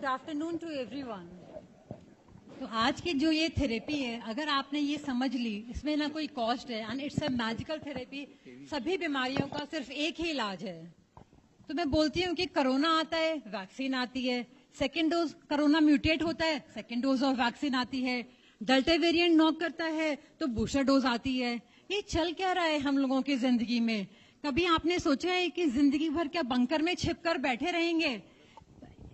Good afternoon to everyone. तो आज की जो ये थेरेपी है, अगर आपने ये समझ ली, इसमें ना कोई कॉस्ट है and it's a magical therapy. सभी बीमारियों का सिर्फ एक ही इलाज है। तो मैं बोलती हूँ कि कोरोना आता है, वैक्सीन आती है, सेकेंड डोज कोरोना म्यूटेट होता है, सेकेंड डोज ऑफ वैक्सीन आती है, डेल्टा वेरिएंट नॉक करता है तो बूस्टर डोज आती है। ये चल क्या रहा है हम लोगों की जिंदगी में? कभी आपने सोचा है कि जिंदगी भर क्या बंकर में छिपकर बैठे रहेंगे?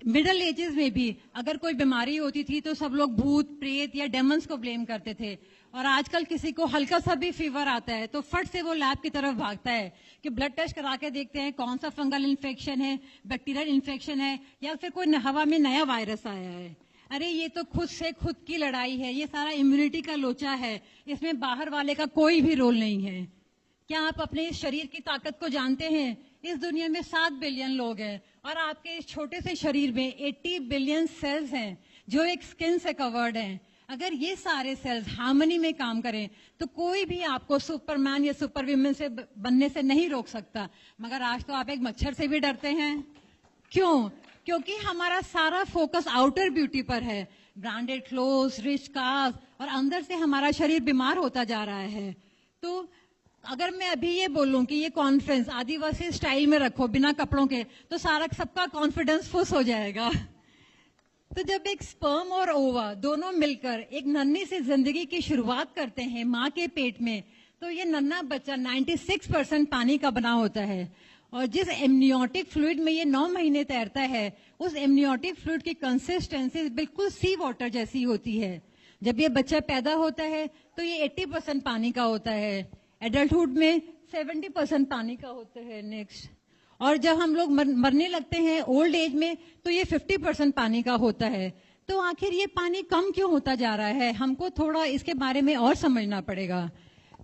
मिडिल एजेस में भी अगर कोई बीमारी होती थी तो सब लोग भूत प्रेत या डेमन्स को ब्लेम करते थे, और आजकल किसी को हल्का सा भी फीवर आता है तो फट से वो लैब की तरफ भागता है कि ब्लड टेस्ट करा के देखते हैं कौन सा फंगल इन्फेक्शन है, बैक्टीरियल इन्फेक्शन है, या फिर कोई हवा में नया वायरस आया है। अरे ये तो खुद से खुद की लड़ाई है, ये सारा इम्यूनिटी का लोचा है, इसमें बाहर वाले का कोई भी रोल नहीं है। क्या आप अपने इस शरीर की ताकत को जानते हैं? इस दुनिया में 7 बिलियन लोग हैं और आपके इस छोटे से शरीर में 80 बिलियन सेल्स हैं जो एक स्किन से कवर्ड हैं। अगर ये सारे सेल्स हार्मनी में काम करें तो कोई भी आपको सुपरमैन या सुपर वुमन से बनने से नहीं रोक सकता। मगर आज तो आप एक मच्छर से भी डरते हैं। क्यों? क्योंकि हमारा सारा फोकस आउटर ब्यूटी पर है, ब्रांडेड क्लोथ्स, रिच कार्स, और अंदर से हमारा शरीर बीमार होता जा रहा है। तो अगर मैं अभी ये बोलूं कि ये कॉन्फ्रेंस आदिवासी स्टाइल में रखो बिना कपड़ों के, तो सारा सबका कॉन्फिडेंस फुस हो जाएगा। तो जब एक स्पर्म और ओवा दोनों मिलकर एक नन्ही सी जिंदगी की शुरुआत करते हैं माँ के पेट में, तो ये नन्हा बच्चा 96% पानी का बना होता है। और जिस एमनियोटिक फ्लूइड में ये 9 महीने तैरता है, उस एमनियोटिक फ्लूइड की कंसिस्टेंसी बिल्कुल सी वाटर जैसी होती है। जब ये बच्चा पैदा होता है तो ये 80% पानी का होता है, एडल्टहुड में 70% पानी का होता है। नेक्स्ट, और जब हम लोग मरने लगते हैं ओल्ड एज में तो ये 50% पानी का होता है। तो आखिर ये पानी कम क्यों होता जा रहा है? हमको थोड़ा इसके बारे में और समझना पड़ेगा।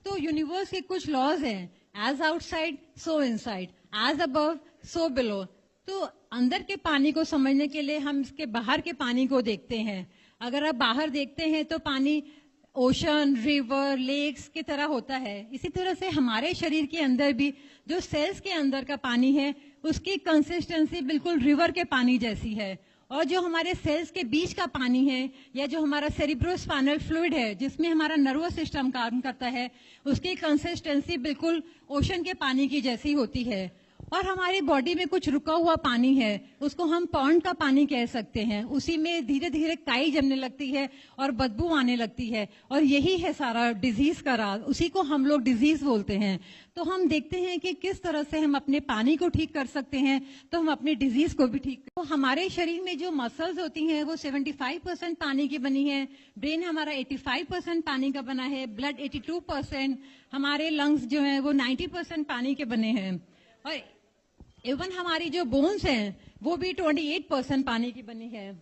तो यूनिवर्स के कुछ लॉज हैं, as outside so inside, as above so below. तो अंदर के पानी को समझने के लिए हम इसके बाहर के पानी को देखते हैं। अगर आप बाहर देखते हैं तो पानी ओशन, रिवर, लेक्स की तरह होता है। इसी तरह से हमारे शरीर के अंदर भी जो सेल्स के अंदर का पानी है उसकी कंसिस्टेंसी बिल्कुल रिवर के पानी जैसी है। और जो हमारे सेल्स के बीच का पानी है, या जो हमारा सेरिब्रोस्पाइनल फ्लूइड है जिसमें हमारा नर्वस सिस्टम काम करता है, उसकी कंसिस्टेंसी बिल्कुल ओशन के पानी की जैसी होती है। और हमारी बॉडी में कुछ रुका हुआ पानी है, उसको हम पॉन्ड का पानी कह सकते हैं। उसी में धीरे धीरे काई जमने लगती है और बदबू आने लगती है, और यही है सारा डिजीज का राज। उसी को हम लोग डिजीज बोलते हैं। तो हम देखते हैं कि किस तरह से हम अपने पानी को ठीक कर सकते हैं, तो हम अपनी डिजीज को भी ठीक। तो हमारे शरीर में जो मसल्स होती हैं वो 75% पानी की बनी है, ब्रेन हमारा 85% पानी का बना है, ब्लड 82%, हमारे लंग्स जो है वो 90% पानी के बने हैं, और इवन हमारी जो बोन्स हैं वो भी 28% पानी की बनी है।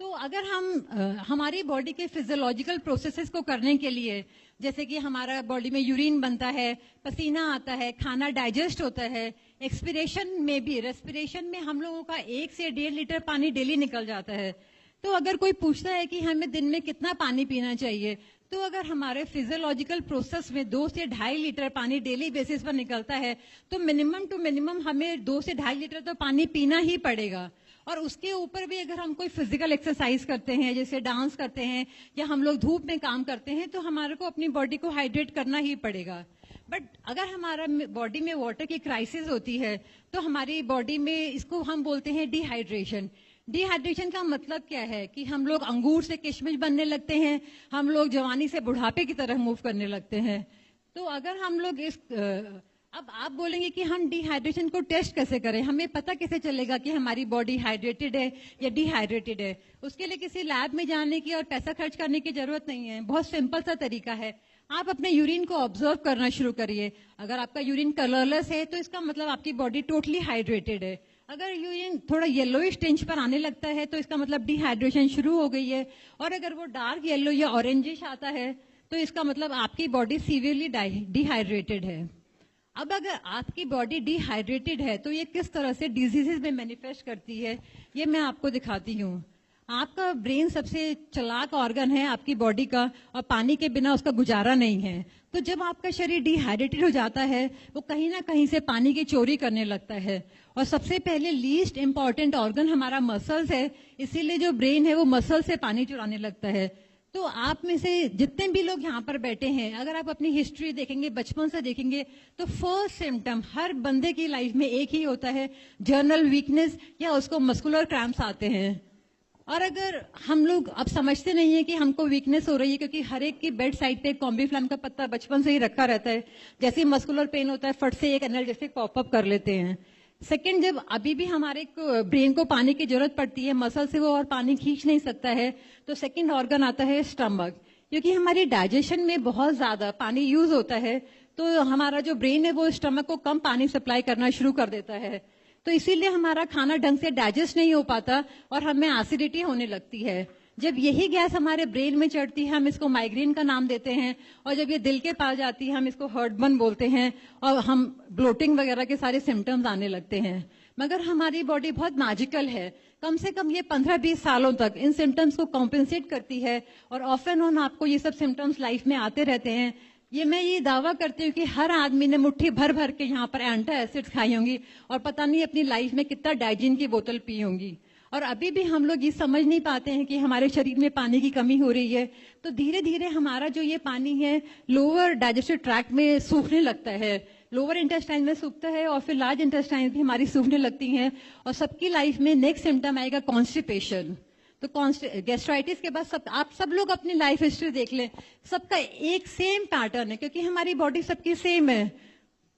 तो अगर हम हमारी बॉडी के फिजियोलॉजिकल प्रोसेसेस को करने के लिए, जैसे कि हमारा बॉडी में यूरिन बनता है, पसीना आता है, खाना डाइजेस्ट होता है, एक्सपिरेशन में भी, रेस्पिरेशन में हम लोगों का 1 से 1.5 लीटर पानी डेली निकल जाता है। तो अगर कोई पूछता है कि हमें दिन में कितना पानी पीना चाहिए, तो अगर हमारे फिजियोलॉजिकल प्रोसेस में 2 से 2.5 लीटर पानी डेली बेसिस पर निकलता है, तो मिनिमम टू मिनिमम हमें 2 से 2.5 लीटर तो पानी पीना ही पड़ेगा। और उसके ऊपर भी अगर हम कोई फिजिकल एक्सरसाइज करते हैं, जैसे डांस करते हैं या हम लोग धूप में काम करते हैं, तो हमारे को अपनी बॉडी को हाइड्रेट करना ही पड़ेगा। बट अगर हमारा बॉडी में वाटर की क्राइसिस होती है तो हमारी बॉडी में, इसको हम बोलते हैं डिहाइड्रेशन। डिहाइड्रेशन का मतलब क्या है कि हम लोग अंगूर से किशमिश बनने लगते हैं, हम लोग जवानी से बुढ़ापे की तरफ मूव करने लगते हैं। तो अगर हम लोग अब आप बोलेंगे कि हम डिहाइड्रेशन को टेस्ट कैसे करें, हमें पता कैसे चलेगा कि हमारी बॉडी हाइड्रेटेड है या डिहाइड्रेटेड है? उसके लिए किसी लैब में जाने की और पैसा खर्च करने की जरूरत नहीं है। बहुत सिंपल सा तरीका है, आप अपने यूरिन को ऑब्जर्व करना शुरू करिए। अगर आपका यूरिन कलरलेस है तो इसका मतलब आपकी बॉडी टोटली हाइड्रेटेड है। अगर यूरिन थोड़ा येलोइश टिंच पर आने लगता है तो इसका मतलब डिहाइड्रेशन शुरू हो गई है, और अगर वो डार्क येलो या ऑरेंजिश आता है तो इसका मतलब आपकी बॉडी सीवियरली डिहाइड्रेटेड है। अब अगर आपकी बॉडी डिहाइड्रेटेड है तो ये किस तरह से डिजीजेस में मैनिफेस्ट करती है, ये मैं आपको दिखाती हूँ। आपका ब्रेन सबसे चालाक ऑर्गन है आपकी बॉडी का, और पानी के बिना उसका गुजारा नहीं है। तो जब आपका शरीर डिहाइड्रेटेड हो जाता है, वो कहीं ना कहीं से पानी की चोरी करने लगता है। और सबसे पहले लीस्ट इंपॉर्टेंट ऑर्गन हमारा मसल्स है, इसीलिए जो ब्रेन है वो मसल से पानी चुराने लगता है। तो आप में से जितने भी लोग यहाँ पर बैठे हैं, अगर आप अपनी हिस्ट्री देखेंगे, बचपन से देखेंगे, तो फर्स्ट सिम्टम हर बंदे की लाइफ में एक ही होता है, जर्नल वीकनेस, या उसको मस्कुलर क्रैम्प्स आते हैं। और अगर हम लोग अब समझते नहीं है कि हमको वीकनेस हो रही है, क्योंकि हर एक की बेड साइड पे कॉम्बीफ्लैम का पत्ता बचपन से ही रखा रहता है, जैसे मस्कुलर पेन होता है फट से एक एनाल्जेसिक पॉपअप कर लेते हैं। सेकंड, जब अभी भी हमारे ब्रेन को पानी की जरूरत पड़ती है, मसल से वो और पानी खींच नहीं सकता है, तो सेकंड ऑर्गन आता है स्टमक। क्योंकि हमारी डाइजेशन में बहुत ज्यादा पानी यूज होता है, तो हमारा जो ब्रेन है वो स्टमक को कम पानी सप्लाई करना शुरू कर देता है। तो इसीलिए हमारा खाना ढंग से डाइजेस्ट नहीं हो पाता और हमें एसिडिटी होने लगती है। जब यही गैस हमारे ब्रेन में चढ़ती है, हम इसको माइग्रेन का नाम देते हैं, और जब ये दिल के पास जाती है, हम इसको हार्टबर्न बोलते हैं, और हम ब्लोटिंग वगैरह के सारे सिम्टम्स आने लगते हैं। मगर हमारी बॉडी बहुत मैजिकल है, कम से कम ये 15-20 सालों तक इन सिम्टम्स को कॉम्पेंसेट करती है, और ऑफ एंड ऑन आपको ये सब सिम्टम्स लाइफ में आते रहते हैं। मैं ये दावा करती हूँ कि हर आदमी ने मुट्ठी भर भर के यहाँ पर एंटी एसिड्स खाई होंगी, और पता नहीं अपनी लाइफ में कितना डाइजिन की बोतल पी होंगी। और अभी भी हम लोग ये समझ नहीं पाते हैं कि हमारे शरीर में पानी की कमी हो रही है। तो धीरे धीरे हमारा जो ये पानी है लोअर डाइजेस्टिव ट्रैक्ट में सूखने लगता है, लोअर इंटेस्टाइन में सूखता है, और फिर लार्ज इंटेस्टाइन भी हमारी सूखने लगती हैं। और सबकी लाइफ में नेक्स्ट सिम्टम आएगा कॉन्स्टिपेशन। तो गैस्ट्राइटिस के बाद आप सब लोग अपनी लाइफ हिस्ट्री देख लें, सबका एक सेम पैटर्न है, क्योंकि हमारी बॉडी सबकी सेम है।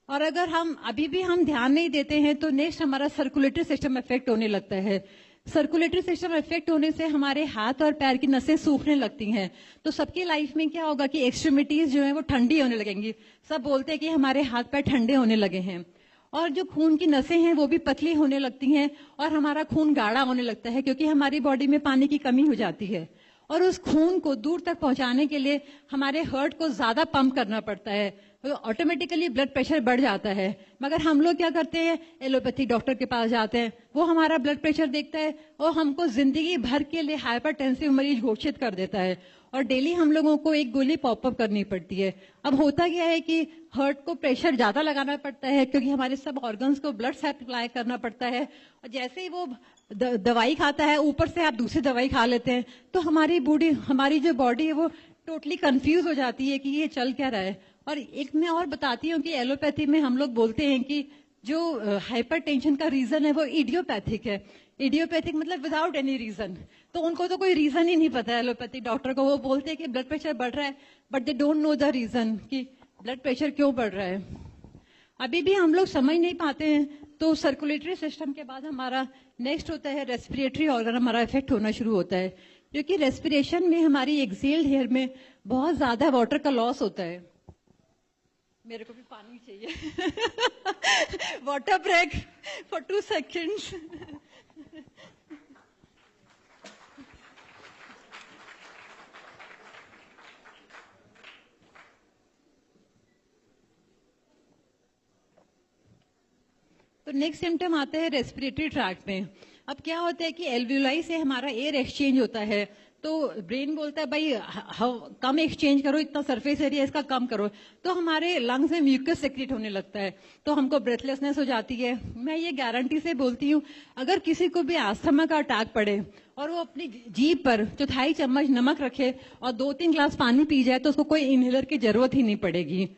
और अगर हम अभी भी हम ध्यान नहीं देते हैं, तो नेक्स्ट हमारा सर्कुलेटरी सिस्टम इफेक्ट होने लगता है। सर्कुलेटरी सिस्टम इफेक्ट होने से हमारे हाथ और पैर की नसें सूखने लगती हैं। तो सबकी लाइफ में क्या होगा कि एक्सट्रीमिटीज जो है वो ठंडी होने लगेंगी। सब बोलते हैं कि हमारे हाथ पैर ठंडे होने लगे हैं। और जो खून की नसें हैं वो भी पतली होने लगती हैं, और हमारा खून गाढ़ा होने लगता है, क्योंकि हमारी बॉडी में पानी की कमी हो जाती है। और उस खून को दूर तक पहुंचाने के लिए हमारे हार्ट को ज्यादा पंप करना पड़ता है, तो ऑटोमेटिकली ब्लड प्रेशर बढ़ जाता है। मगर हम लोग क्या करते हैं, एलोपैथी डॉक्टर के पास जाते हैं, वो हमारा ब्लड प्रेशर देखता है और हमको जिंदगी भर के लिए हाइपरटेंसिव मरीज घोषित कर देता है, और डेली हम लोगों को एक गोली पॉपअप करनी पड़ती है। अब होता क्या है कि हार्ट को प्रेशर ज्यादा लगाना पड़ता है, क्योंकि हमारे सब ऑर्गन्स को ब्लड सप्लाई करना पड़ता है, और जैसे ही वो दवाई खाता है, ऊपर से आप दूसरी दवाई खा लेते हैं, तो हमारी जो बॉडी है वो टोटली कंफ्यूज हो जाती है कि ये चल क्या रहा है। और एक मैं और बताती हूँ कि एलोपैथी में हम लोग बोलते हैं कि जो हाइपरटेंशन का रीजन है वो इडियोपैथिक है। इडियोपैथिक मतलब विदाउट एनी रीजन। तो उनको तो कोई रीजन ही नहीं पता है एलोपैथी डॉक्टर को। वो बोलते हैं कि ब्लड प्रेशर बढ़ रहा है, but they don't know the reason कि ब्लड प्रेशर क्यों बढ़ रहा है। अभी भी हम लोग समझ नहीं पाते हैं। तो सर्कुलेटरी सिस्टम के बाद हमारा नेक्स्ट होता है रेस्पिरेटरी ऑर्गन, हमारा इफेक्ट होना शुरू होता है, क्योंकि रेस्पिरेशन में हमारी एक्सेल्ड एयर में बहुत ज्यादा वाटर का लॉस होता है। मेरे को भी पानी चाहिए। Water break for 2 seconds। तो नेक्स्ट सिम्टम आता है रेस्पिरेटरी ट्रैक्ट में। अब क्या होता है कि एल्वियोलाई से हमारा एयर एक्सचेंज होता है, तो ब्रेन बोलता है भाई कम एक्सचेंज करो, इतना सरफेस एरिया इसका कम करो, तो हमारे लंग्स में म्यूकस सेक्रेट होने लगता है, तो हमको ब्रेथलेसनेस हो जाती है। मैं ये गारंटी से बोलती हूँ, अगर किसी को भी अस्थमा का अटैक पड़े और वो अपनी जीभ पर 1/4 चम्मच नमक रखे और 2-3 ग्लास पानी पी जाए, तो उसको कोई इनहेलर की जरूरत ही नहीं पड़ेगी।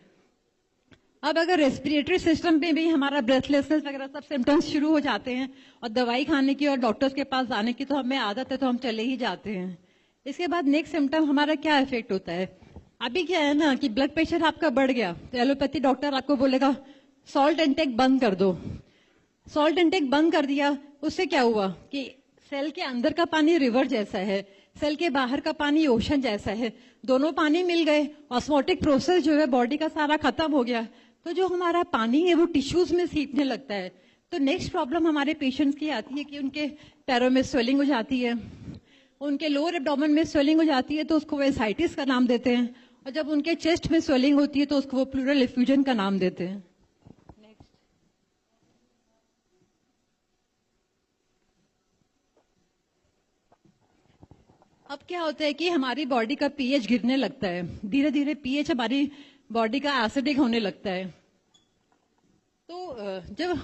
अब अगर रेस्पिरेटरी सिस्टम पे भी हमारा ब्रेथलेसनेस वगैरह सब सिम्टम्स शुरू हो जाते हैं और दवाई खाने की और डॉक्टर्स के पास जाने की तो हमें आदत है, तो हम चले ही जाते हैं। इसके बाद नेक्स्ट सिम्टम हमारा क्या इफेक्ट होता है। अभी क्या है ना कि ब्लड प्रेशर आपका बढ़ गया, तो एलोपैथी डॉक्टर आपको बोलेगा सॉल्ट इंटेक बंद कर दो। सॉल्ट इंटेक बंद कर दिया, उससे क्या हुआ कि सेल के अंदर का पानी रिवर जैसा है, सेल के बाहर का पानी ओशन जैसा है, दोनों पानी मिल गए, ऑस्मोटिक प्रोसेस जो है बॉडी का सारा खत्म हो गया, तो जो हमारा पानी है वो टिश्यूज में सीपने लगता है। तो नेक्स्ट प्रॉब्लम हमारे पेशेंट्स की आती है कि उनके पैरों में स्वेलिंग हो जाती है, उनके लोअर एब्डोमेन में स्वेलिंग हो जाती है, तो उसको वो एसाइटिस का नाम देते हैं, और जब उनके चेस्ट में स्वेलिंग होती है तो उसको वो प्लूरल एफ्यूजन का नाम देते हैं। अब क्या होता है कि हमारी बॉडी का पीएच गिरने लगता है, धीरे धीरे पीएच हमारी बॉडी का एसिडिक होने लगता है। तो जब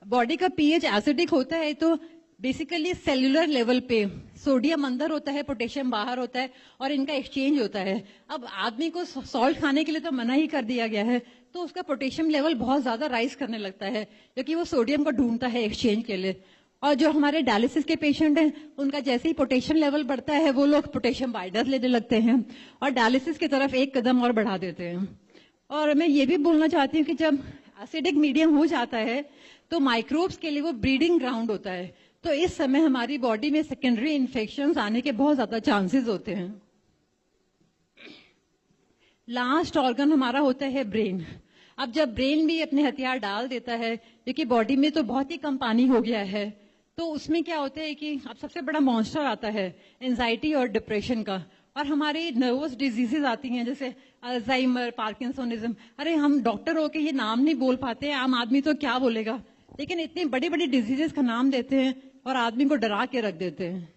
बॉडी का पीएच एसिडिक होता है तो बेसिकली सेल्यूलर लेवल पे सोडियम अंदर होता है, पोटेशियम बाहर होता है और इनका एक्सचेंज होता है। अब आदमी को सॉल्ट खाने के लिए तो मना ही कर दिया गया है, तो उसका पोटेशियम लेवल बहुत ज्यादा राइज करने लगता है क्योंकि वो सोडियम को ढूंढता है एक्सचेंज के लिए। और जो हमारे डायलिसिस के पेशेंट हैं उनका जैसे ही पोटेशियम लेवल बढ़ता है वो लोग पोटेशियम बाइंडर लेने लगते हैं और डायलिसिस की तरफ एक कदम और बढ़ा देते हैं। और मैं ये भी बोलना चाहती हूँ कि जब एसिडिक मीडियम हो जाता है तो माइक्रोब्स के लिए वो ब्रीडिंग ग्राउंड होता है, तो इस समय हमारी बॉडी में सेकेंडरी इन्फेक्शंस आने के बहुत ज्यादा चांसेस होते हैं। लास्ट ऑर्गन हमारा होता है ब्रेन। अब जब ब्रेन भी अपने हथियार डाल देता है क्योंकि बॉडी में तो बहुत ही कम पानी हो गया है, तो उसमें क्या होता है कि अब सबसे बड़ा मॉन्स्टर आता है एंजाइटी और डिप्रेशन का, और हमारी नर्वस डिजीजेस आती हैं जैसे अल्जाइमर, पार्किंसोनिज्म। अरे हम डॉक्टर होके ये नाम नहीं बोल पाते, आम आदमी तो क्या बोलेगा, लेकिन इतनी बड़ी बड़ी डिजीजेस का नाम देते हैं और आदमी को डरा के रख देते हैं।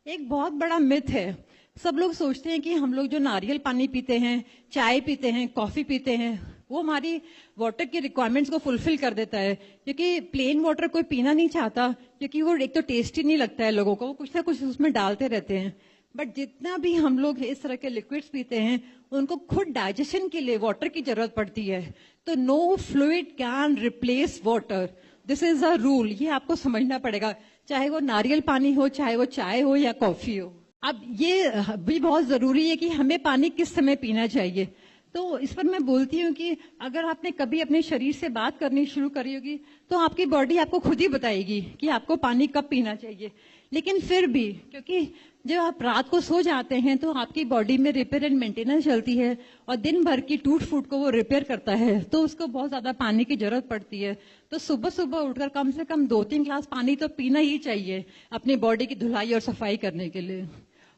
एक बहुत बड़ा मिथ है, सब लोग सोचते हैं कि हम लोग जो नारियल पानी पीते हैं, चाय पीते हैं, कॉफी पीते हैं, वो हमारी वाटर की रिक्वायरमेंट्स को फुलफिल कर देता है। क्योंकि प्लेन वाटर कोई पीना नहीं चाहता क्योंकि वो एक तो टेस्टी नहीं लगता है लोगों को, वो कुछ ना कुछ उसमें डालते रहते हैं। बट जितना भी हम लोग इस तरह के लिक्विड्स पीते हैं उनको खुद डाइजेशन के लिए वाटर की जरूरत पड़ती है। तो no fluid can replace water, this is a rule, ये आपको समझना पड़ेगा, चाहे वो नारियल पानी हो, चाहे वो चाय हो या कॉफी हो। अब ये भी बहुत जरूरी है कि हमें पानी किस समय पीना चाहिए। तो इस पर मैं बोलती हूँ कि अगर आपने कभी अपने शरीर से बात करनी शुरू करी होगी तो आपकी बॉडी आपको खुद ही बताएगी कि आपको पानी कब पीना चाहिए। लेकिन फिर भी क्योंकि जब आप रात को सो जाते हैं तो आपकी बॉडी में रिपेयर एंड मेंटेनेंस चलती है और दिन भर की टूट फूट को वो रिपेयर करता है, तो उसको बहुत ज्यादा पानी की जरूरत पड़ती है। तो सुबह सुबह उठकर कम से कम 2-3 ग्लास पानी तो पीना ही चाहिए अपनी बॉडी की धुलाई और सफाई करने के लिए।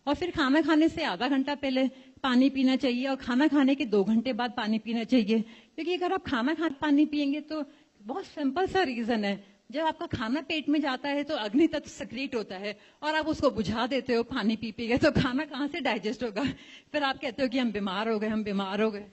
और फिर खाना खाने से आधा घंटा पहले पानी पीना चाहिए और खाना खाने के 2 घंटे बाद पानी पीना चाहिए। क्योंकि अगर आप खाना खा पानी पिएंगे तो बहुत सिंपल सा रीजन है, जब आपका खाना पेट में जाता है तो अग्नि तत्व सक्रिएट होता है और आप उसको बुझा देते हो पानी पी पी के, तो खाना कहाँ से डाइजेस्ट होगा। फिर आप कहते हो कि हम बीमार हो गए, हम बीमार हो गए।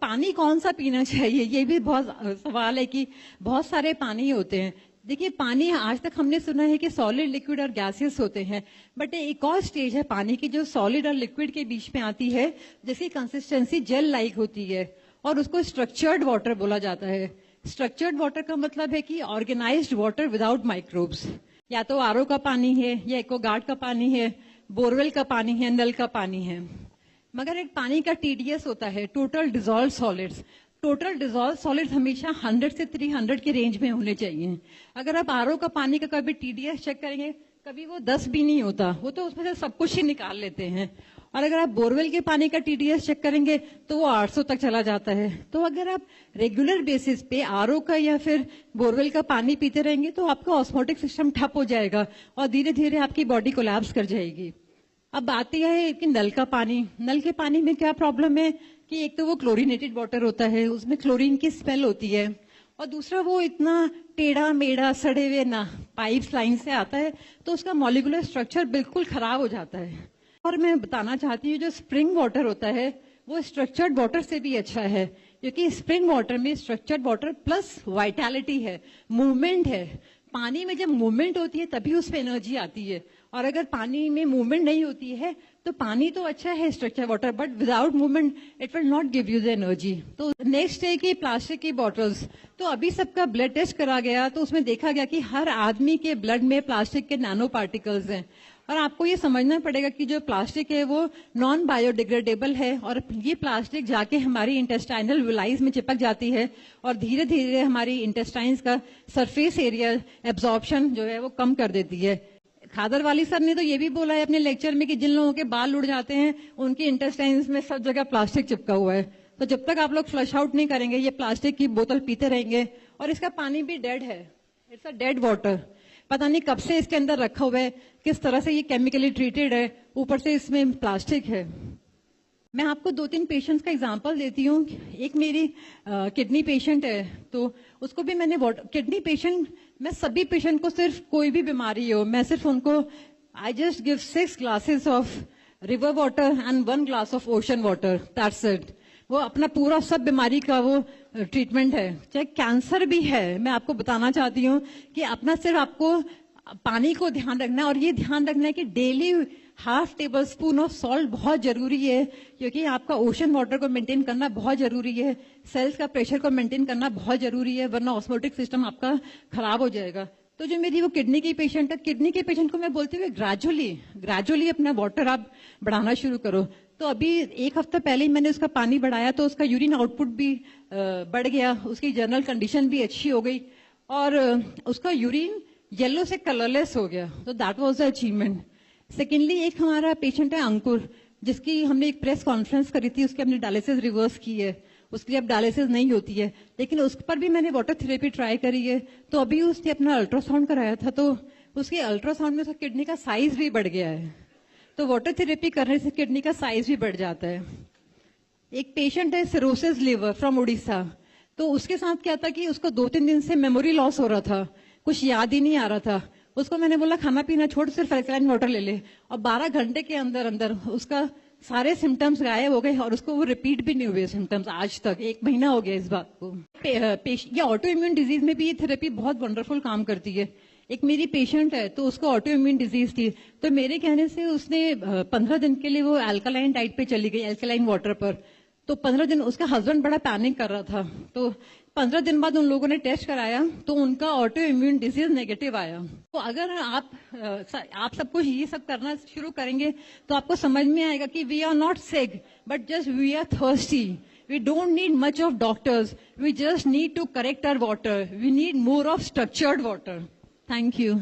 पानी कौन सा पीना चाहिए, ये भी बहुत सवाल है कि बहुत सारे पानी होते हैं। देखिए पानी आज तक हमने सुना है कि सॉलिड, लिक्विड और गैसियस होते हैं, बट एक और स्टेज है पानी की जो सॉलिड और लिक्विड के बीच में आती है, जिसकी कंसिस्टेंसी जेल लाइक होती है और उसको स्ट्रक्चर्ड वाटर बोला जाता है। स्ट्रक्चर्ड वाटर का मतलब है कि ऑर्गेनाइज्ड वाटर विदाउट माइक्रोब्स। या तो आरओ का पानी है, या एक्वागार्ड का पानी है, बोरवेल का पानी है, नल का पानी है। मगर एक पानी का टीडीएस होता है, total dissolve solids. Total dissolve solids हमेशा 100 से 300 के रेंज में होने चाहिए। अगर आप आरओ का पानी का कभी टीडीएस चेक करेंगे, कभी वो 10 भी नहीं होता, वो तो उसमें से सब कुछ ही निकाल लेते हैं। और अगर आप बोरवेल के पानी का टीडीएस चेक करेंगे तो वो 800 तक चला जाता है। तो अगर आप रेगुलर बेसिस पे आरओ का या फिर बोरवेल का पानी पीते रहेंगे तो आपका ऑस्मोटिक सिस्टम ठप हो जाएगा और धीरे धीरे आपकी बॉडी कोलैप्स कर जाएगी। अब आती है कि नल का पानी। नल के पानी में क्या प्रॉब्लम है कि एक तो वो क्लोरीनेटेड वाटर होता है, उसमें क्लोरीन की स्मेल होती है, और दूसरा वो इतना टेढ़ा मेढ़ा सड़े हुए ना पाइप्स लाइन से आता है, तो उसका मॉलिक्यूलर स्ट्रक्चर बिल्कुल खराब हो जाता है। और मैं बताना चाहती हूँ जो स्प्रिंग वाटर होता है वो स्ट्रक्चर्ड वाटर से भी अच्छा है, क्योंकि स्प्रिंग वाटर में स्ट्रक्चर्ड वाटर प्लस वाइटैलिटी है, मूवमेंट है। पानी में जब मूवमेंट होती है तभी उसमें एनर्जी आती है, और अगर पानी में मूवमेंट नहीं होती है तो पानी तो अच्छा है structure water, but without movement it will not give you the energy. तो नेक्स्ट है कि प्लास्टिक की बॉटल्स। तो अभी सबका ब्लड टेस्ट करा गया तो उसमें देखा गया कि हर आदमी के ब्लड में प्लास्टिक के नैनो पार्टिकल्स हैं। और आपको ये समझना पड़ेगा कि जो प्लास्टिक है वो नॉन बायोडिग्रेडेबल है, और ये प्लास्टिक जाके हमारी इंटेस्टाइनल विलाइज में चिपक जाती है और धीरे धीरे हमारी इंटेस्टाइन्स का सरफेस एरिया एब्जॉर्प्शन जो है वो कम कर देती है। खादर वाली सर ने तो ये भी बोला है अपने लेक्चर में कि जिन लोगों के बाल उड़ जाते हैं उनके इंटेस्टाइन्स में सब जगह प्लास्टिक चिपका हुआ है। तो जब तक आप लोग फ्लश आउट नहीं करेंगे, ये प्लास्टिक की बोतल पीते रहेंगे, और इसका पानी भी डेड है, इट्स अ डेड वाटर। पता नहीं कब से इसके अंदर रखा हुआ है, किस तरह से ये केमिकली ट्रीटेड है, ऊपर से इसमें प्लास्टिक है। मैं आपको 2-3 पेशेंट्स का एग्जांपल देती हूँ। एक मेरी किडनी पेशेंट है, तो उसको भी मैंने किडनी पेशेंट मैं सभी पेशेंट को सिर्फ कोई भी बीमारी हो, मैं सिर्फ उनको I just give 6 glasses of river water and 1 glass of ocean water, that's it. वो अपना पूरा सब बीमारी का वो ट्रीटमेंट है। चाहे कैंसर भी है, मैं आपको बताना चाहती हूँ कि अपना सिर्फ आपको पानी को ध्यान रखना है, और ये ध्यान रखना है कि daily ½ table spoon of salt बहुत जरूरी है, क्योंकि आपका ओशन वाटर को मेंटेन करना बहुत जरूरी है, सेल्स का प्रेशर को मेंटेन करना बहुत जरूरी है, वरना ऑस्मोटिक सिस्टम आपका खराब हो जाएगा। तो जो मेरी वो किडनी की पेशेंट है, किडनी के पेशेंट को मैं बोलती हूँ ग्रेजुअली अपना वाटर आप बढ़ाना शुरू करो। तो अभी 1 हफ्ता पहले ही मैंने उसका पानी बढ़ाया, तो उसका यूरिन आउटपुट भी बढ़ गया, उसकी जनरल कंडीशन भी अच्छी हो गई, और उसका यूरिन येलो से कलरलेस हो गया। तो that was the achievement. Secondly, एक हमारा पेशेंट है अंकुर, जिसकी हमने एक प्रेस कॉन्फ्रेंस करी थी, उसकी हमने डायलिसिस रिवर्स की है, उसके लिए अब डायलिसिस नहीं होती है, लेकिन उस पर भी मैंने वाटर थेरेपी ट्राई करी है। तो अभी उसने अपना अल्ट्रासाउंड कराया था, तो उसके अल्ट्रासाउंड में उसका किडनी का साइज भी बढ़ गया है। तो वाटर थेरेपी करने से किडनी का साइज भी बढ़ जाता है। एक पेशेंट है सिरोसिस लिवर फ्रॉम उड़ीसा, तो उसके साथ क्या था कि उसको 2-3 दिन से मेमोरी लॉस हो रहा था, कुछ याद ही नहीं आ रहा था। उसको मैंने बोला खाना पीना छोड़, सिर्फ अल्कलाइन वाटर ले ले, और 12 घंटे के अंदर अंदर उसका सारे सिम्टम्स गायब हो गए, और उसको वो रिपीट भी नहीं हुए सिम्टम्स आज तक। 1 महीना हो गया इस बात को। ये ऑटो इम्यून डिजीज में भी ये थेरेपी बहुत वंडरफुल काम करती है। एक मेरी पेशेंट है, तो उसको ऑटो इम्यून डिजीज थी, तो मेरे कहने से उसने 15 दिन के लिए वो अल्कलाइन डाइट पे चली गई, अल्कलाइन वाटर पर। तो 15 दिन उसका हस्बैंड बड़ा पैनिक कर रहा था, तो 15 दिन बाद उन लोगों ने टेस्ट कराया, तो उनका ऑटो इम्यून डिजीज नेगेटिव आया। तो अगर आप सब कुछ ये सब करना शुरू करेंगे, तो आपको समझ में आएगा कि we are not sick, but just we are thirsty. We don't need much of doctors. We just need to correct our water. We need more of structured water. Thank you.